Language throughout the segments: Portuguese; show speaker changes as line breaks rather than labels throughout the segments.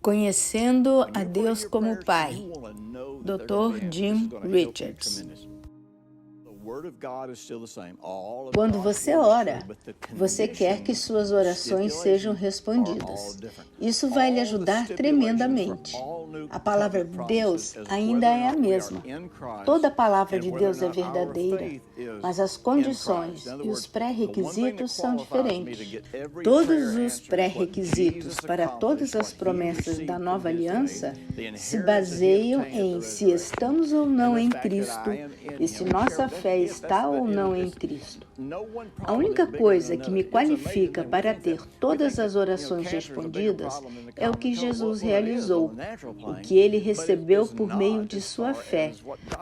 Conhecendo a Deus como Pai, Dr. Jim Richards. Quando você ora, você quer que suas orações sejam respondidas. Isso vai lhe ajudar tremendamente. A palavra de Deus ainda é a mesma. Toda a palavra de Deus é verdadeira, mas as condições e os pré-requisitos são diferentes. Todos os pré-requisitos para todas as promessas da nova aliança se baseiam em se estamos ou não em Cristo e se nossa fé está ou não em Cristo. A única coisa que me qualifica para ter todas as orações respondidas é o que Jesus realizou, o que ele recebeu por meio de sua fé,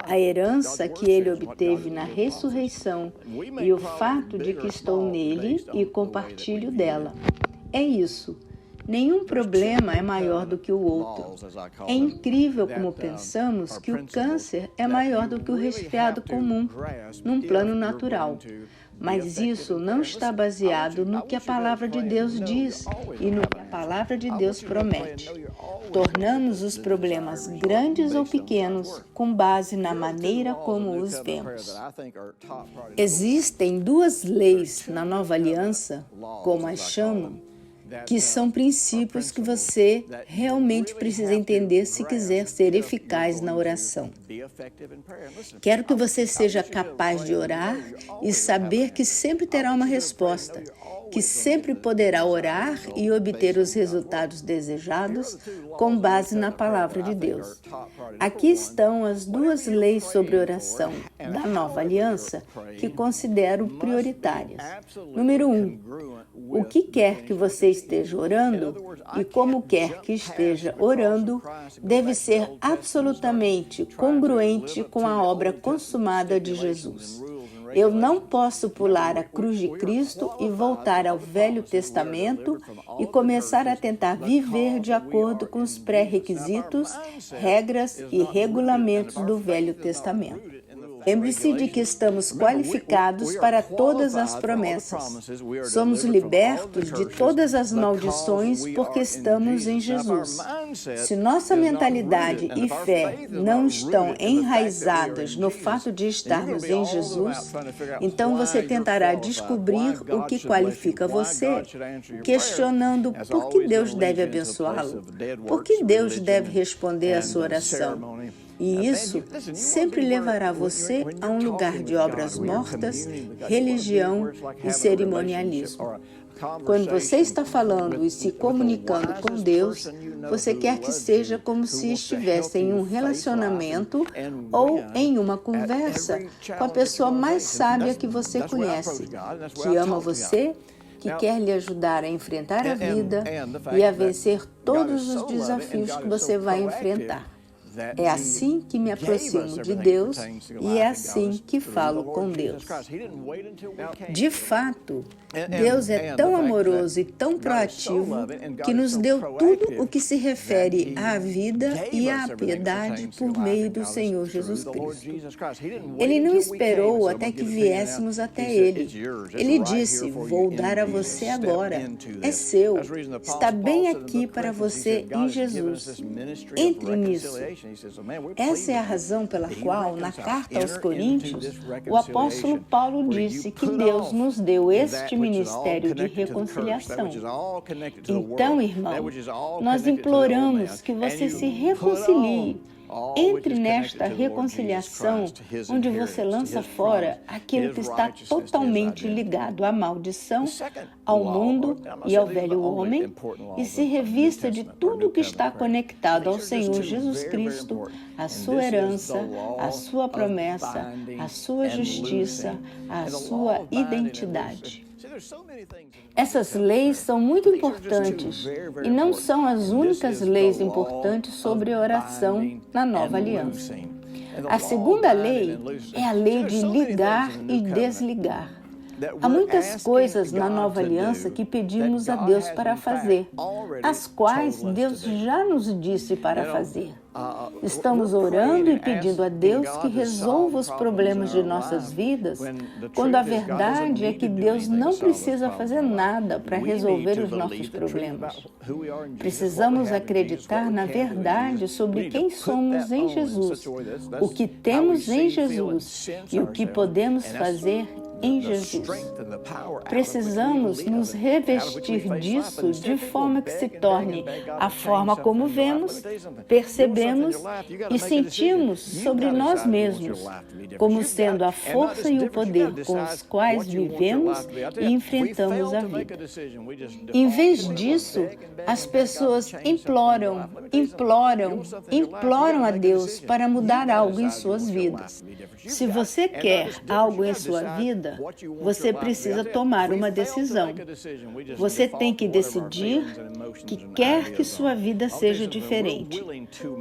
a herança que ele obteve na ressurreição e o fato de que estou nele e compartilho dela. É isso. Nenhum problema é maior do que o outro. É incrível como pensamos que o câncer é maior do que o resfriado comum, num plano natural. Mas isso não está baseado no que a palavra de Deus diz e no que a palavra de Deus promete. Tornamos os problemas grandes ou pequenos com base na maneira como os vemos. Existem duas leis na nova aliança, como as chamam, que são princípios que você realmente precisa entender se quiser ser eficaz na oração. Quero que você seja capaz de orar e saber que sempre terá uma resposta, que sempre poderá orar e obter os resultados desejados com base na palavra de Deus. Aqui estão as duas leis sobre oração da nova aliança que considero prioritárias. Número 1. O que quer que você esteja orando e como quer que esteja orando deve ser absolutamente congruente com a obra consumada de Jesus. Eu não posso pular a cruz de Cristo e voltar ao Velho Testamento e começar a tentar viver de acordo com os pré-requisitos, regras e regulamentos do Velho Testamento. Lembre-se de que estamos qualificados para todas as promessas. Somos libertos de todas as maldições porque estamos em Jesus. Se nossa mentalidade e fé não estão enraizadas no fato de estarmos em Jesus, então você tentará descobrir o que qualifica você, questionando por que Deus deve abençoá-lo, por que Deus deve responder à sua oração. E isso sempre levará você a um lugar de obras mortas, religião e cerimonialismo. Quando você está falando e se comunicando com Deus, você quer que seja como se estivesse em um relacionamento ou em uma conversa com a pessoa mais sábia que você conhece, que ama você, que quer lhe ajudar a enfrentar a vida e a vencer todos os desafios que você vai enfrentar. É assim que me aproximo de Deus e é assim que falo com Deus. De fato, Deus é tão amoroso e tão proativo que nos deu tudo o que se refere à vida e à piedade por meio do Senhor Jesus Cristo. Ele não esperou até que viéssemos até Ele. Ele disse, vou dar a você agora. É seu. Está bem aqui para você em Jesus. Entre nisso. Essa é a razão pela qual, na carta aos Coríntios, o apóstolo Paulo disse que Deus nos deu este ministério de reconciliação. Então, irmão, nós imploramos que você se reconcilie. Entre nesta reconciliação, onde você lança fora aquilo que está totalmente ligado à maldição, ao mundo e ao velho homem, e se revista de tudo que está conectado ao Senhor Jesus Cristo, a sua herança, a sua promessa, a sua justiça, a sua identidade. Essas leis são muito importantes e não são as únicas leis importantes sobre oração na nova aliança. A segunda lei é a lei de ligar e desligar. Há muitas coisas na nova aliança que pedimos a Deus para fazer, as quais Deus já nos disse para fazer. Estamos orando e pedindo a Deus que resolva os problemas de nossas vidas, quando a verdade é que Deus não precisa fazer nada para resolver os nossos problemas. Precisamos acreditar na verdade sobre quem somos em Jesus, o que temos em Jesus e o que podemos fazer em Jesus. Precisamos nos revestir disso de forma que se torne a forma como vemos, percebemos e sentimos sobre nós mesmos, como sendo a força e o poder com os quais vivemos e enfrentamos a vida. Em vez disso, as pessoas imploram a Deus para mudar algo em suas vidas. Se você quer algo em sua vida, você precisa tomar uma decisão. Você tem que decidir que quer que sua vida seja diferente.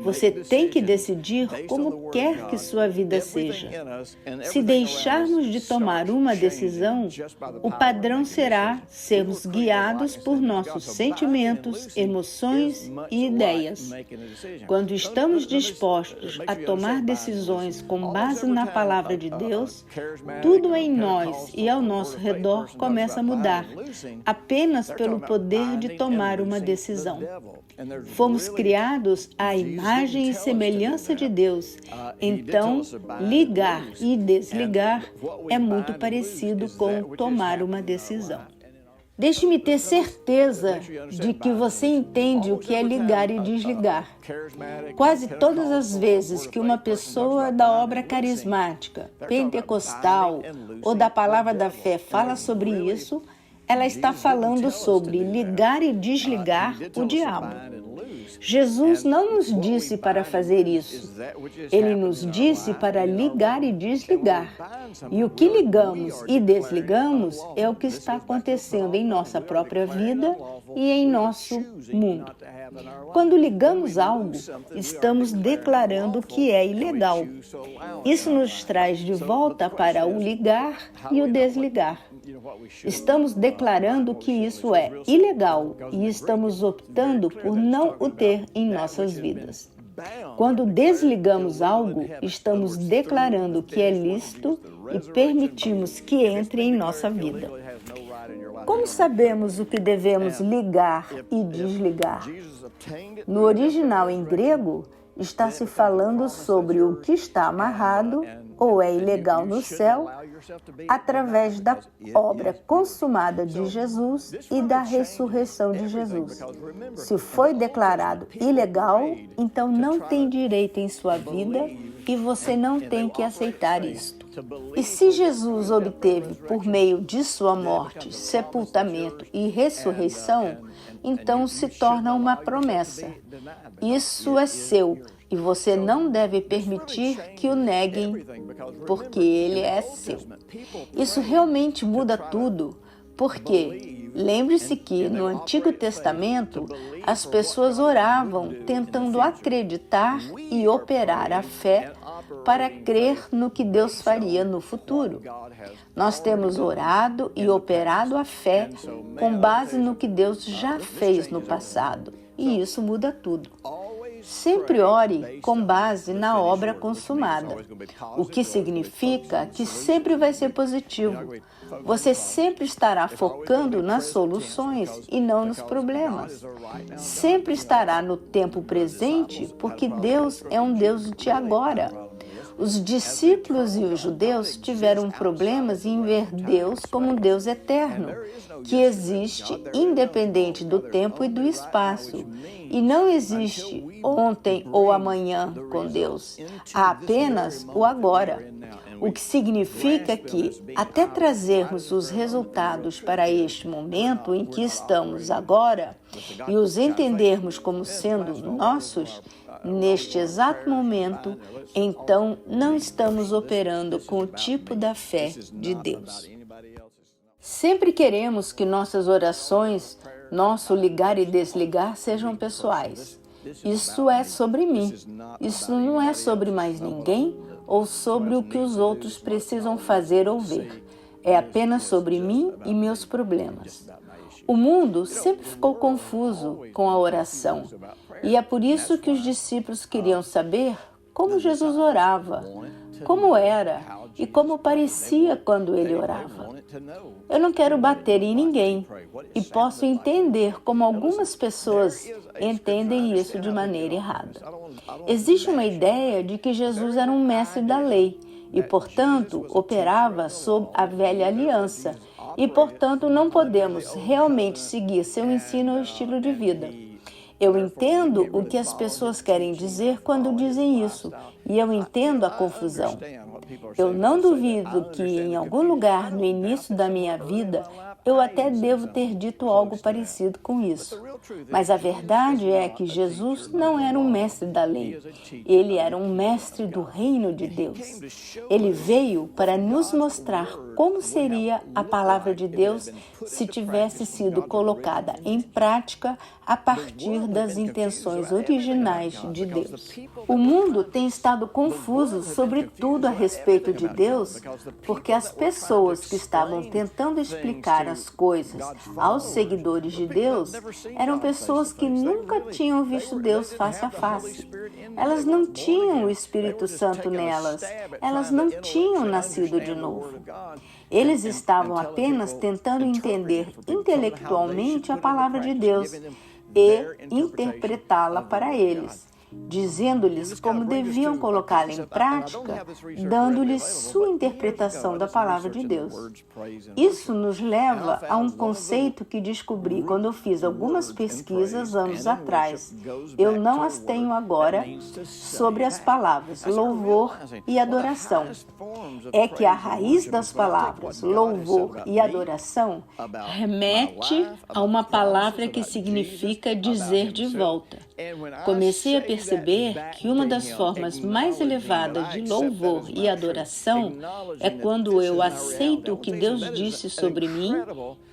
Você tem que decidir como quer que sua vida seja. Se deixarmos de tomar uma decisão, o padrão será sermos guiados por nossos sentimentos, emoções e ideias. Quando estamos dispostos a tomar decisões com base na palavra de Deus, tudo em nós e ao nosso redor começa a mudar, apenas pelo poder de tomar uma decisão. Fomos criados à imagem e semelhança de Deus, então ligar e desligar é muito parecido com tomar uma decisão. Deixe-me ter certeza de que você entende o que é ligar e desligar. Quase todas as vezes que uma pessoa da obra carismática, pentecostal ou da palavra da fé fala sobre isso, ela está falando sobre ligar e desligar o diabo. Jesus não nos disse para fazer isso. Ele nos disse para ligar e desligar. E o que ligamos e desligamos é o que está acontecendo em nossa própria vida e em nosso mundo. Quando ligamos algo, estamos declarando que é ilegal. Isso nos traz de volta para o ligar e o desligar. Estamos declarando que isso é ilegal e estamos optando por não o ter em nossas vidas. Quando desligamos algo, estamos declarando que é lícito e permitimos que entre em nossa vida. Como sabemos o que devemos ligar e desligar? No original em grego, está se falando sobre o que está amarrado ou é ilegal no céu através da obra consumada de Jesus e da ressurreição de Jesus. Se foi declarado ilegal, então não tem direito em sua vida e você não tem que aceitar isto. E se Jesus obteve, por meio de sua morte, sepultamento e ressurreição, então se torna uma promessa. Isso é seu. E você não deve permitir que o neguem, porque ele é seu. Isso realmente muda tudo, porque lembre-se que no Antigo Testamento as pessoas oravam tentando acreditar e operar a fé para crer no que Deus faria no futuro. Nós temos orado e operado a fé com base no que Deus já fez no passado, e isso muda tudo. Sempre ore com base na obra consumada, o que significa que sempre vai ser positivo. Você sempre estará focando nas soluções e não nos problemas. Sempre estará no tempo presente, porque Deus é um Deus de agora. Os discípulos e os judeus tiveram problemas em ver Deus como um Deus eterno, que existe independente do tempo e do espaço. E não existe ontem ou amanhã com Deus. Há apenas o agora. O que significa que, até trazermos os resultados para este momento em que estamos agora e os entendermos como sendo nossos, neste exato momento, então não estamos operando com o tipo da fé de Deus. Sempre queremos que nossas orações, nosso ligar e desligar sejam pessoais. Isso é sobre mim. Isso não é sobre mais ninguém ou sobre o que os outros precisam fazer ou ver. É apenas sobre mim e meus problemas. O mundo sempre ficou confuso com a oração, e é por isso que os discípulos queriam saber como Jesus orava, como era e como parecia quando ele orava. Eu não quero bater em ninguém e posso entender como algumas pessoas entendem isso de maneira errada. Existe uma ideia de que Jesus era um mestre da lei e, portanto, operava sob a velha aliança e, portanto, não podemos realmente seguir seu ensino ou estilo de vida. Eu entendo o que as pessoas querem dizer quando dizem isso, e eu entendo a confusão. Eu não duvido que em algum lugar no início da minha vida eu até devo ter dito algo parecido com isso. Mas a verdade é que Jesus não era um mestre da lei. Ele era um mestre do reino de Deus. Ele veio para nos mostrar como seria a palavra de Deus se tivesse sido colocada em prática a partir das intenções originais de Deus. O mundo tem estado confuso sobre tudo a respeito de Deus, porque as pessoas que estavam tentando explicar as coisas aos seguidores de Deus eram pessoas que nunca tinham visto Deus face a face. Elas não tinham o Espírito Santo nelas, elas não tinham nascido de novo. Eles estavam apenas tentando entender intelectualmente a palavra de Deus e interpretá-la para eles, dizendo-lhes como deviam colocá-la em prática, dando-lhes sua interpretação da palavra de Deus. Isso nos leva a um conceito que descobri quando eu fiz algumas pesquisas anos atrás. Eu não as tenho agora, sobre as palavras louvor e adoração. É que a raiz das palavras louvor e adoração remete a uma palavra que significa dizer de volta. Comecei a perceber que uma das formas mais elevadas de louvor e adoração é quando eu aceito o que Deus disse sobre mim,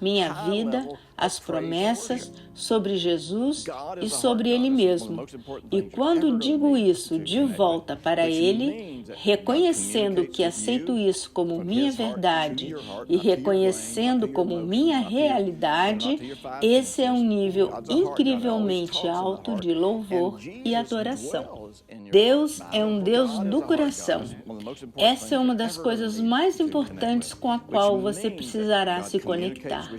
minha vida, as promessas, sobre Jesus e sobre Ele mesmo. E quando digo isso de volta para Ele, reconhecendo que aceito isso como minha verdade e reconhecendo como minha realidade, esse é um nível incrivelmente alto de louvor e adoração. Deus é um Deus do coração. Essa é uma das coisas mais importantes com a qual você precisará se conectar.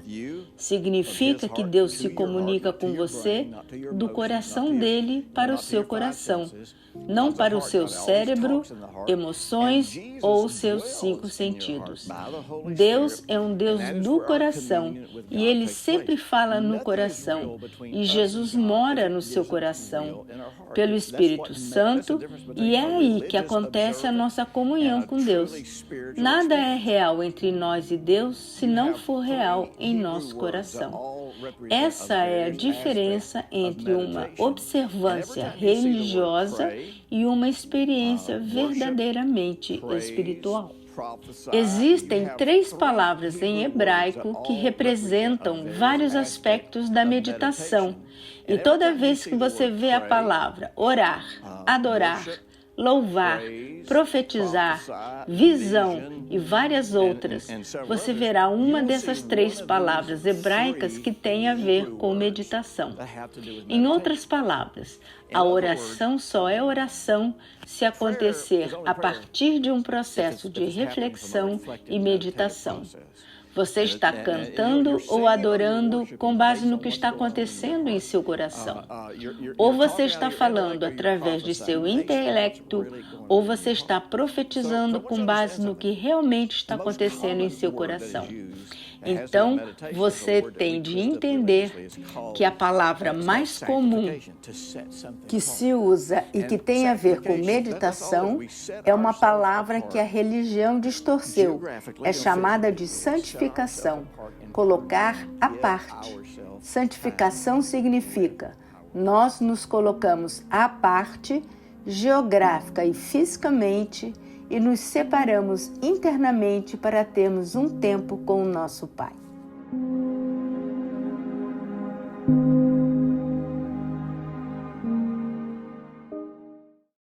Significa que Deus se comunica com você do coração dele para o seu coração, não para o seu cérebro, emoções ou seus 5 sentidos. Deus é um Deus do coração e Ele sempre fala no coração e Jesus mora no seu coração pelo Espírito Santo e é aí que acontece a nossa comunhão com Deus. Nada é real entre nós e Deus se não for real em nosso coração. Essa é a diferença entre uma observância religiosa e uma experiência verdadeiramente espiritual. Existem 3 palavras em hebraico que representam vários aspectos da meditação. E toda vez que você vê a palavra orar, adorar, louvar, profetizar, visão e várias outras, você verá uma dessas 3 palavras hebraicas que tem a ver com meditação. Em outras palavras, a oração só é oração se acontecer a partir de um processo de reflexão e meditação. Você está cantando ou adorando com base no que está acontecendo em seu coração. Ou você está falando através de seu intelecto, ou você está profetizando com base no que realmente está acontecendo em seu coração. Então, você tem de entender que a palavra mais comum que se usa e que tem a ver com meditação é uma palavra que a religião distorceu. É chamada de santificação, colocar à parte. Santificação significa nós nos colocamos à parte, geográfica e fisicamente, e nos separamos internamente para termos um tempo com o nosso Pai.